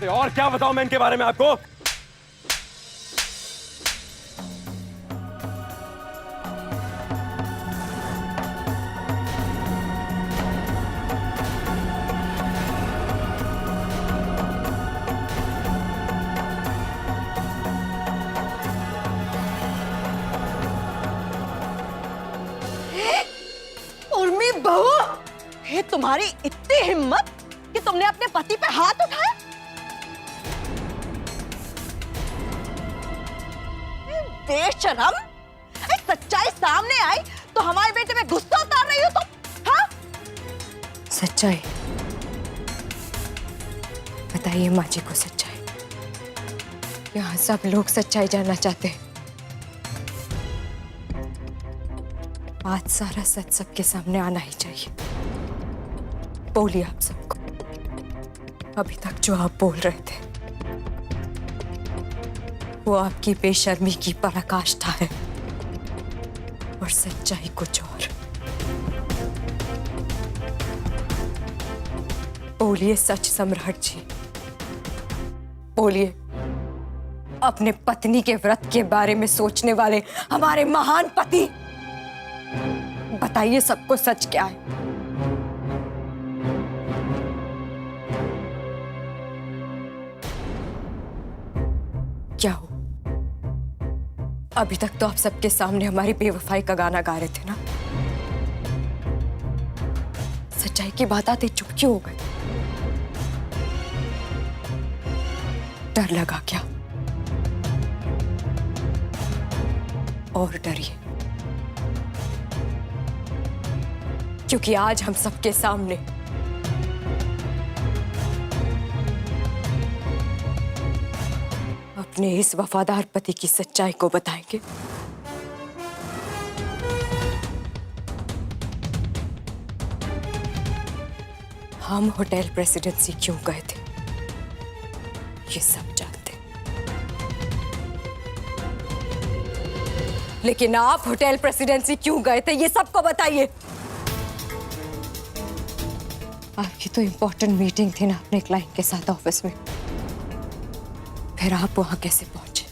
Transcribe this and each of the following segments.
सकते। और क्या बताऊं मैं इनके बारे में आपको? उर्मी बहू, ये तुम्हारी इतनी हिम्मत कि तुमने अपने पति पे हाथ उठाया? बेशरम! सच्चाई सामने आई तो हमारे बेटे में गुस्सा उतार रही हो तुम? हाँ? सच्चाई बताइए माँ जी को सच्चाई। यहाँ सब लोग सच्चाई जानना चाहते हैं। आज सारा सच सबके सामने आना ही चाहिए। बोलिए आप सबको, अभी तक जो आप बोल रहे थे वो आपकी बेशर्मी की पराकाष्ठा है और सच्चाई कुछ और। बोलिए सच सम्राट जी, बोलिए। अपने पत्नी के व्रत के बारे में सोचने वाले हमारे महान पति, बताइए सबको सच क्या है। क्या हो? अभी तक तो आप सबके सामने हमारी बेवफाई का गाना गा रहे थे ना। सच्चाई की बात आते चुप क्यों हो गए? डर लगा क्या? और डरिए, क्योंकि आज हम सबके सामने अपने इस वफादार पति की सच्चाई को बताएंगे। हम होटल प्रेसिडेंसी क्यों गए थे ये सब जानते, लेकिन आप होटल प्रेसिडेंसी क्यों गए थे ये सबको बताइए। आपकी तो इंपॉर्टेंट मीटिंग थी ना अपने क्लाइंट के साथ ऑफिस में, फिर आप वहां कैसे पहुंचे?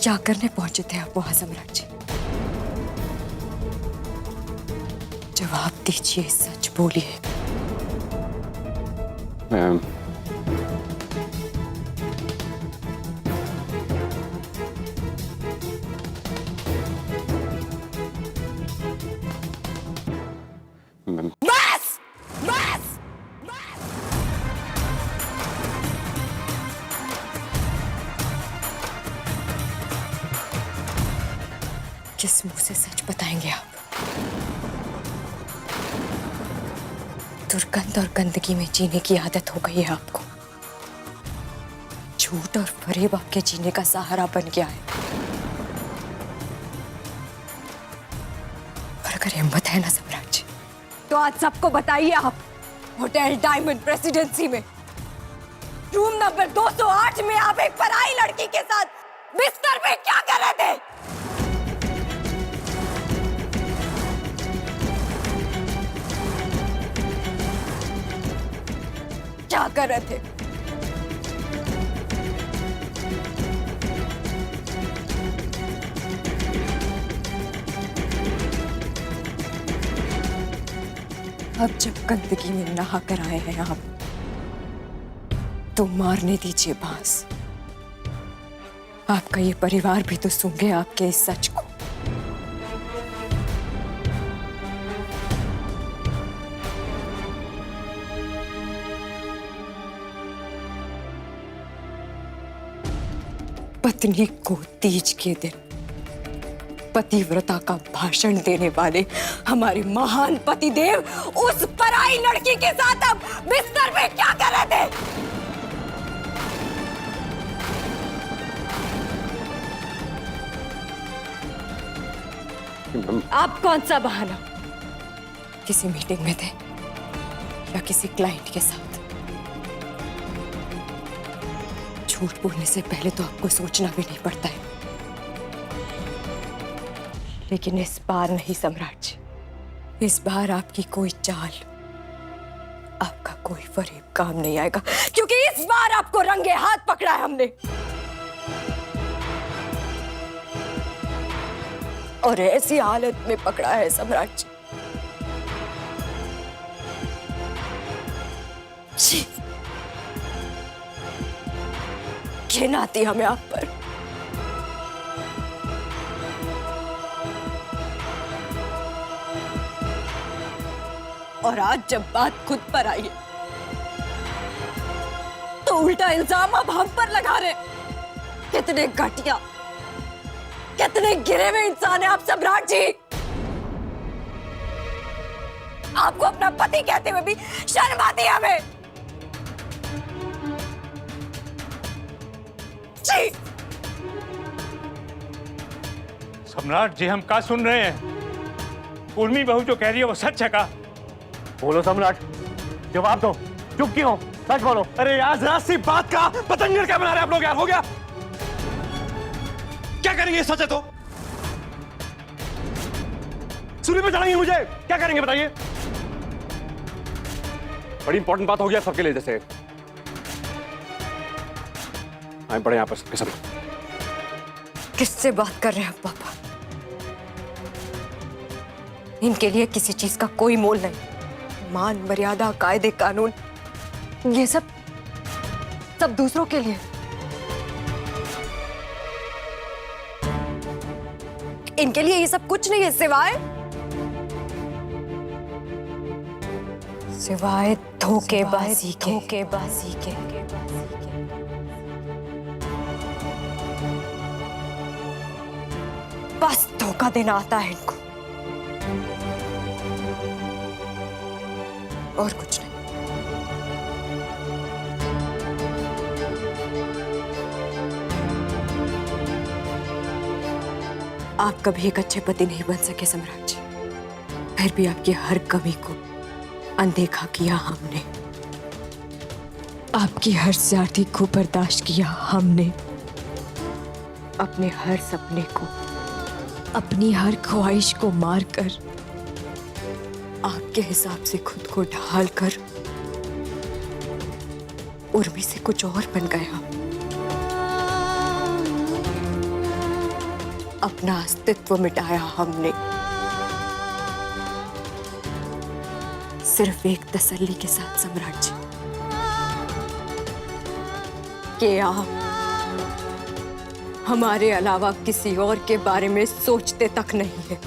क्या करने पहुंचे थे आप वहां सम्राट जी? जवाब दीजिए, सच बोलिए। मैम, बस बस किस मुंह से सच बताएंगे आप? दुर्गंध और गंदगी में जीने की आदत हो गई है आपको। झूठ और फरेब आपके जीने का सहारा बन गया है। और अगर हिम्मत है ना सम्राट जी, तो आज सबको बताइए आप होटल डायमंड प्रेसिडेंसी में रूम नंबर 208 में आप एक पराई लड़की के साथ बिस्तर पे क्या कर रहे थे? क्या कर रहे थे? अब जब गंदगी में नहा कर आए हैं आप, तो मारने दीजिए बांस। आपका ये परिवार भी तो सूंघे आपके इस सच को। पत्नी को तीज के दिन पतिव्रता का भाषण देने वाले हमारे महान पतिदेव उस पराई लड़की के साथ अब बिस्तर पे क्या कर रहे थे? आप कौन सा बहाना? किसी मीटिंग में थे या किसी क्लाइंट के साथ? झूठ बोलने से पहले तो आपको सोचना भी नहीं पड़ता है। लेकिन इस बार नहीं सम्राट जी, इस बार आपकी कोई चाल, आपका कोई फरेब काम नहीं आएगा, क्योंकि इस बार आपको रंगे हाथ पकड़ा है हमने। और ऐसी हालत में पकड़ा है सम्राट जी, घिन आती हमें आप पर। और आज जब बात खुद पर आई है तो उल्टा इल्जाम अब हम पर लगा रहे। कितने घटिया, कितने गिरे हुए इंसान हैं आप सम्राट जी। आपको अपना पति कहते हुए भी शर्म आती है हमें जी। सम्राट जी, हम क्या सुन रहे हैं? उर्मी बहू जो कह रही है वो सच है का? बोलो सम्राट, जवाब दो। चुप क्यों हो? सच बोलो। अरे यार, जरा सी बात का पतंगड़ क्या बना रहे हैं आप लोग यार? हो गया? क्या करेंगे? सच है तो सूर्य पे चढ़ाएंगे मुझे? क्या करेंगे बताइए? बड़ी इंपॉर्टेंट बात हो गया सबके लिए। जैसे आए पड़े यहाँ पर सबके सब। किससे बात कर रहे हैं आप पापा? इनके लिए किसी चीज का कोई मोल नहीं। मान मर्यादा, कायदे कानून, ये सब दूसरों के लिए। इनके लिए ये सब कुछ नहीं है सिवाय धोखेबाजी के। बस धोखा देना आता है इनको, और कुछ नहीं। आप कभी एक अच्छे पति नहीं बन सके सम्राट जी। फिर भी आपकी हर कमी को अनदेखा किया हमने, आपकी हर ज्यादती को बर्दाश्त किया हमने, अपने हर सपने को, अपनी हर ख्वाहिश को मारकर आपके हिसाब से खुद को ढालकर उर्मी से कुछ और बन गए हम। अपना अस्तित्व मिटाया हमने, सिर्फ एक तसल्ली के साथ सम्राट जी, कि आप हमारे अलावा किसी और के बारे में सोचते तक नहीं है।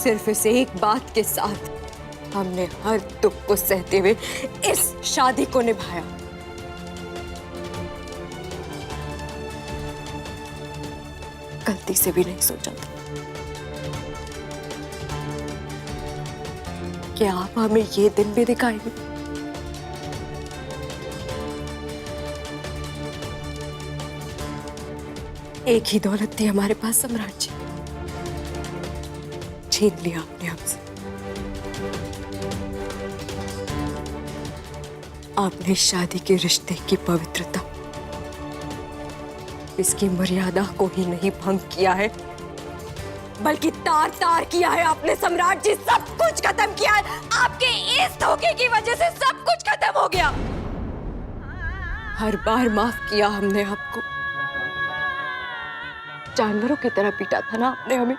सिर्फ इस एक बात के साथ हमने हर दुख को सहते हुए इस शादी को निभाया। गलती से भी नहीं सोचा था कि आप हमें ये दिन भी दिखाएंगे। एक ही दौलत थी हमारे पास सम्राट जी, छीन लिया आपने हमसे। आपने शादी के रिश्ते की पवित्रता, इसकी मर्यादा को ही नहीं भंग किया है, बल्कि तार तार किया है आपने सम्राट जी। सब कुछ खत्म किया है। आपके इस धोखे की वजह से सब कुछ खत्म हो गया। हर बार माफ किया हमने आपको, जानवरों की तरह पीटा था ना आपने हमें।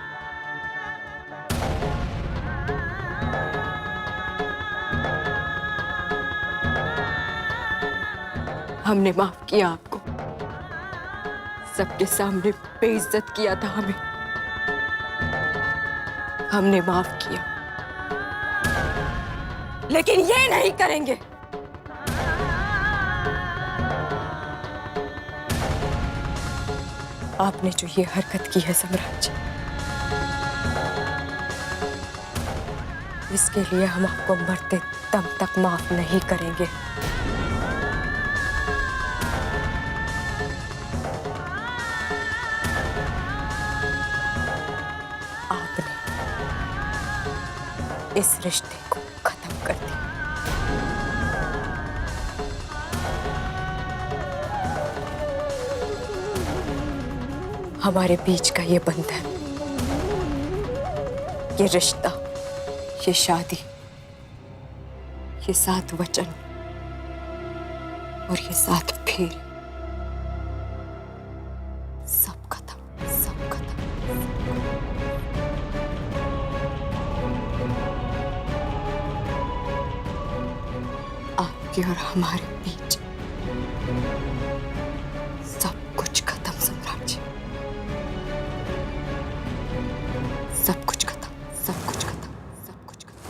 हमने माफ किया आपको, सबके सामने बेइज्जत किया था हमें, हमने माफ किया, लेकिन ये नहीं करेंगे। आपने जो ये हरकत की है सम्राट जी, इसके लिए हम आपको मरते दम तक माफ नहीं करेंगे। आपने इस रिश्ते को खत्म कर दिया। हमारे बीच का ये बंधन ये रिश्ता, ये शादी, ये 7 वचन और ये 7 फेरे, सब खत्म, सब खत्म। आपके और हमारे बीच सब कुछ खत्म सम्राट जी, सब कुछ खत्म, सब कुछ खत्म, सब कुछ खत्म।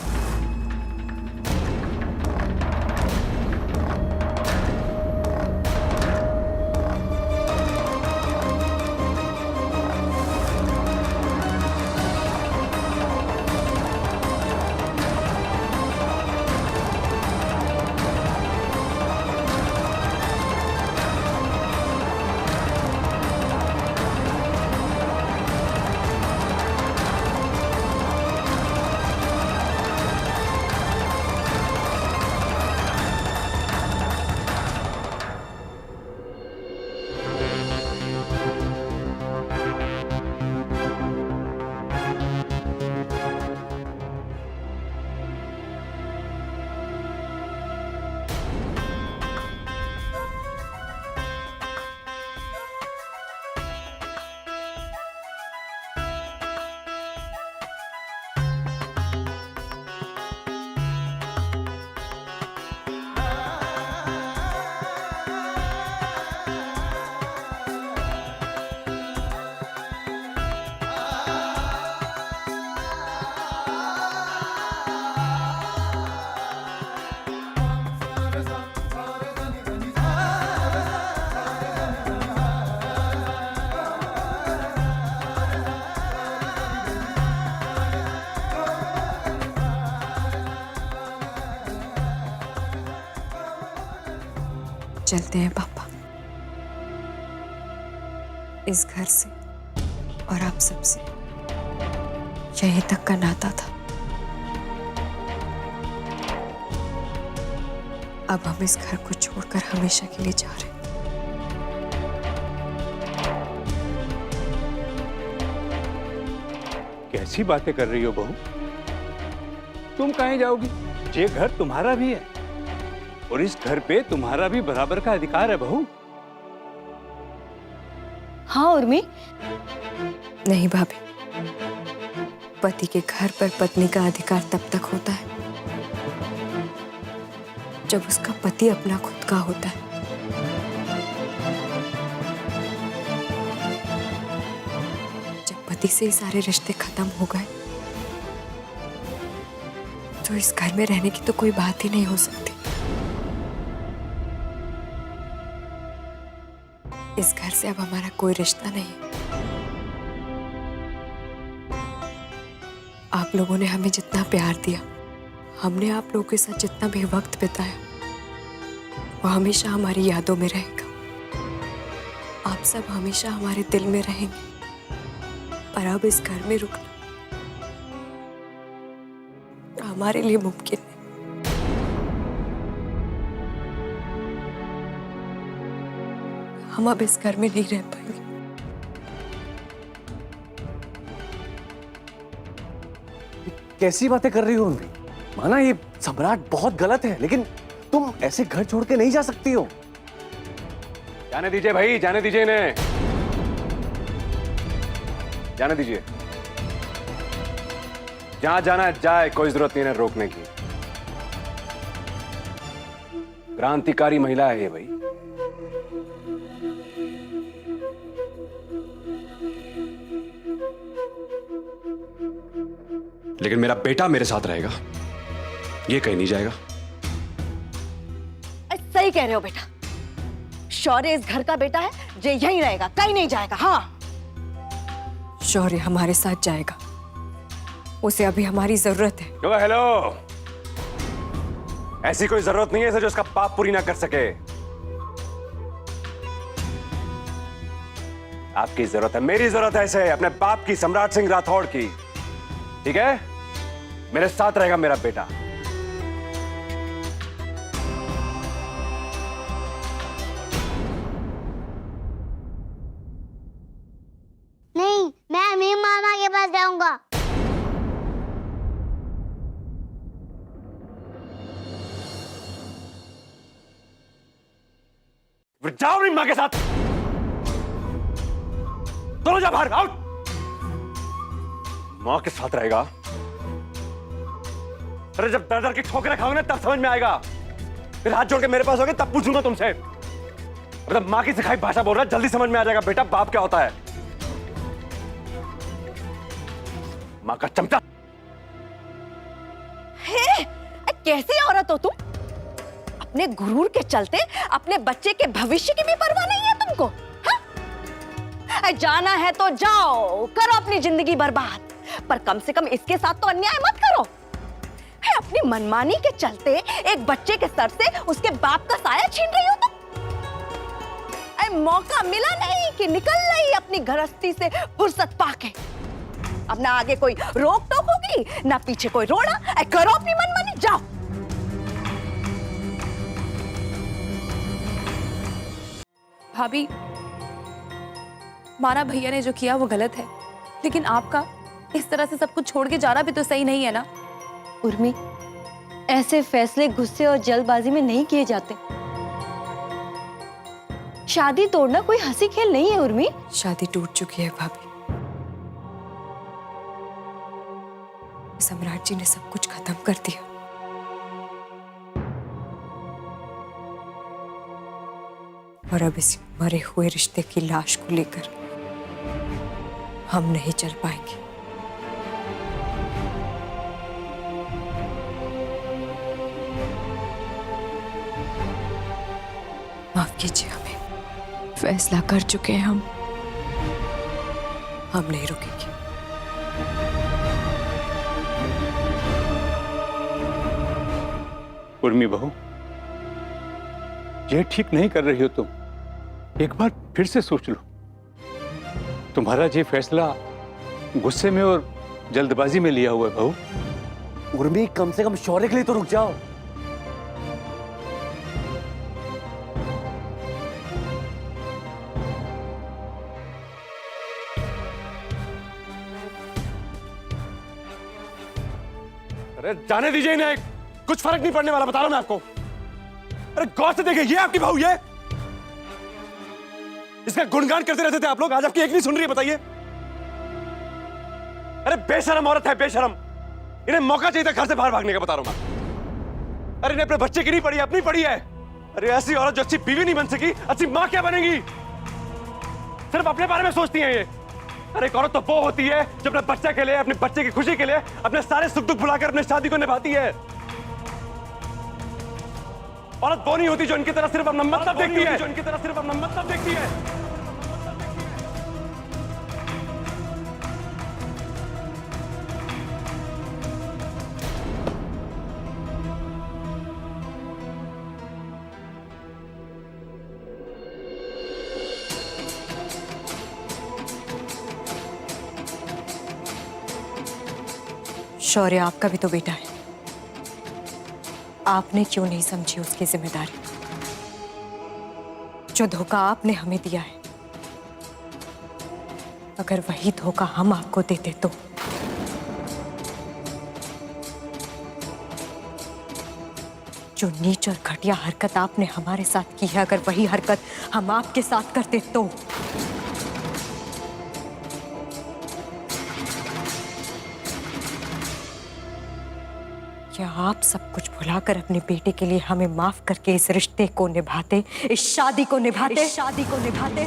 चलते हैं पापा, इस घर से और आप सबसे यहीं तक का नाता था। अब हम इस घर को छोड़कर हमेशा के लिए जा रहे हैं। कैसी बातें कर रही हो बहू? तुम कहीं जाओगी? ये घर तुम्हारा भी है और इस घर पे तुम्हारा भी बराबर का अधिकार है बहू। हाँ उर्मी। नहीं भाभी, पति के घर पर पत्नी का अधिकार तब तक होता है जब उसका पति अपना खुद का होता है। जब पति से ही सारे रिश्ते खत्म हो गए तो इस घर में रहने की तो कोई बात ही नहीं हो सकती। इस घर से अब हमारा कोई रिश्ता नहीं है। आप लोगों ने हमें जितना प्यार दिया, हमने आप लोगों के साथ जितना भी वक्त बिताया, वो hमेशा हमारी यादों में रहेगा। आप सब हमेशा हमारे दिल में रहेंगे। पर अब इस घर में रुकना हमारे लिए मुमकिन नहीं। हम अब इस घर में नहीं रह पाएंगे। कैसी बातें कर रही हो उर्मी? माना ये सम्राट बहुत गलत है, लेकिन तुम ऐसे घर छोड़ के नहीं जा सकती हो। जाने दीजिए भाई, जाने दीजिए इन्हें, जाने दीजिए। जहां जाना जाए, कोई जरूरत नहीं है रोकने की। क्रांतिकारी महिला है ये भाई। लेकिन मेरा बेटा मेरे साथ रहेगा, ये कहीं नहीं जाएगा। सही कह रहे हो बेटा। शौर्य इस घर का बेटा है, जो यहीं रहेगा, कहीं नहीं जाएगा। हाँ, शौर्य हमारे साथ जाएगा, उसे अभी हमारी जरूरत है। हेलो, ऐसी कोई जरूरत नहीं है जो उसका पाप पूरी ना कर सके। आपकी जरूरत है, मेरी जरूरत है इसे, अपने बाप की, सम्राट सिंह राठौड़ की। ठीक है, मेरे साथ रहेगा मेरा बेटा। नहीं, मैं अमीर मामा के पास जाऊंगा। जाओ अपनी माँ के साथ, दोनों जा बाहर, आउट। माँ के साथ रहेगा? अरे जब दर दर की ठोकरें खाओगे ना तब समझ में आएगा। फिर हाथ जोड़ के मेरे पास होगे तब पूछूंगा तुमसे। मतलब माँ की सिखाई भाषा बोल रहा है, जल्दी समझ में आ जाएगा बेटा बाप क्या होता है। माँ का चमचा। हे, कैसी औरत हो तुम? अपने गुरूर के चलते अपने बच्चे के भविष्य की भी परवाह नहीं है तुमको? हाँ? जाना है तो जाओ, करो अपनी जिंदगी बर्बाद, पर कम से कम इसके साथ तो अन्याय मत करो। है, अपनी मनमानी के चलते एक बच्चे के सर से उसके बाप का साया छीन रही हो तुम। मौका मिला नहीं कि निकल रही अपनी गृहस्थी से फुर्सत पाके। अब ना आगे कोई रोक टोक होगी ना पीछे कोई रोड़ा। करो अपनी मनमानी, जाओ। भाभी, माना भैया ने जो किया वो गलत है, लेकिन आपका इस तरह से सब कुछ छोड़ के जाना भी तो सही नहीं है ना। उर्मी, ऐसे फैसले गुस्से और जल्दबाजी में नहीं किए जाते। शादी तोड़ना कोई हंसी खेल नहीं है उर्मी। शादी टूट चुकी है भाभी। सम्राट जी ने सब कुछ खत्म कर दिया। और अब इस मरे हुए रिश्ते की लाश को लेकर हम नहीं चल पाएंगे। माफ कीजिए हमें, फैसला कर चुके हैं हम नहीं रुकेंगे। उर्मी बहू, ये ठीक नहीं कर रही हो तुम। एक बार फिर से सोच लो। तुम्हारा ये फैसला गुस्से में और जल्दबाजी में लिया हुआ है बहू। उर्मी, कम से कम शौर्य के लिए तो रुक जाओ। अरे जाने दीजिए इन्हें, कुछ फर्क नहीं पड़ने वाला, बता रहा हूं मैं आपको। अरे गौर से देखिए, ये आपकी बहू, ये इसका गुणगान करते रहते थे आप लोग, आज आपकी एक नहीं सुन रही है, बताइए। अरे बेशरम औरत है, बेशरम। इन्हें मौका चाहिए था घर से बाहर भागने का, बता रहा हूं मैं। अरे इन्हें अपने बच्चे की नहीं पड़ी, अपनी पड़ी है। अरे ऐसी औरत जो अच्छी बीवी नहीं बन सकी, अच्छी मां क्या बनेगी? सिर्फ अपने बारे में सोचती है ये। अरे एक औरत तो वो होती है जो अपने बच्चे के लिए, अपने बच्चे की खुशी के लिए अपने सारे सुख दुख भुलाकर अपनी शादी को निभाती है। औरत वो नहीं होती जो इनकी तरह सिर्फ अपना मतलब देखती है, जो इनकी तरह सिर्फ अपना मतलब देखती है। शौर्य आपका भी तो बेटा है, आपने क्यों नहीं समझी उसकी जिम्मेदारी? जो धोखा आपने हमें दिया है, अगर वही धोखा हम आपको देते तो जो नीच और घटिया हरकत आपने हमारे साथ की है, अगर वही हरकत हम आपके साथ करते तो क्या आप सब कुछ भुलाकर अपने बेटे के लिए हमें माफ करके इस रिश्ते को निभाते, इस शादी को निभाते, शादी को निभाते?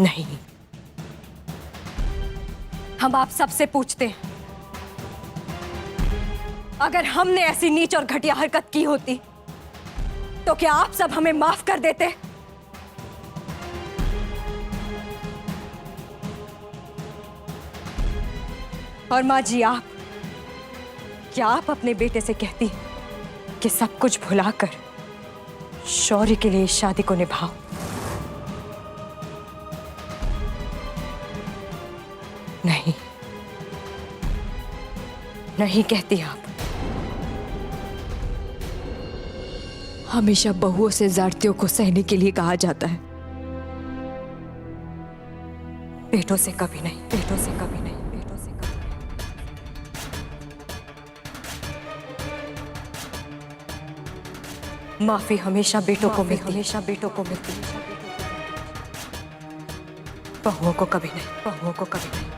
नहीं, हम आप सबसे पूछते हैं, अगर हमने ऐसी नीच और घटिया हरकत की होती तो क्या आप सब हमें माफ कर देते? और माँ जी, क्या आप अपने बेटे से कहती कि सब कुछ भुलाकर शौर्य के लिए इस शादी को निभाओ? नहीं, नहीं कहती आप। हमेशा बहुओं से जातियों को सहने के लिए कहा जाता है, बेटों से कभी नहीं, बेटों से कभी नहीं, बेटों से कभी नहीं। माफी हमेशा बेटों को मिलती, हमेशा बेटों को मिलती, बहुओं को कभी नहीं, बहुओं को कभी नहीं।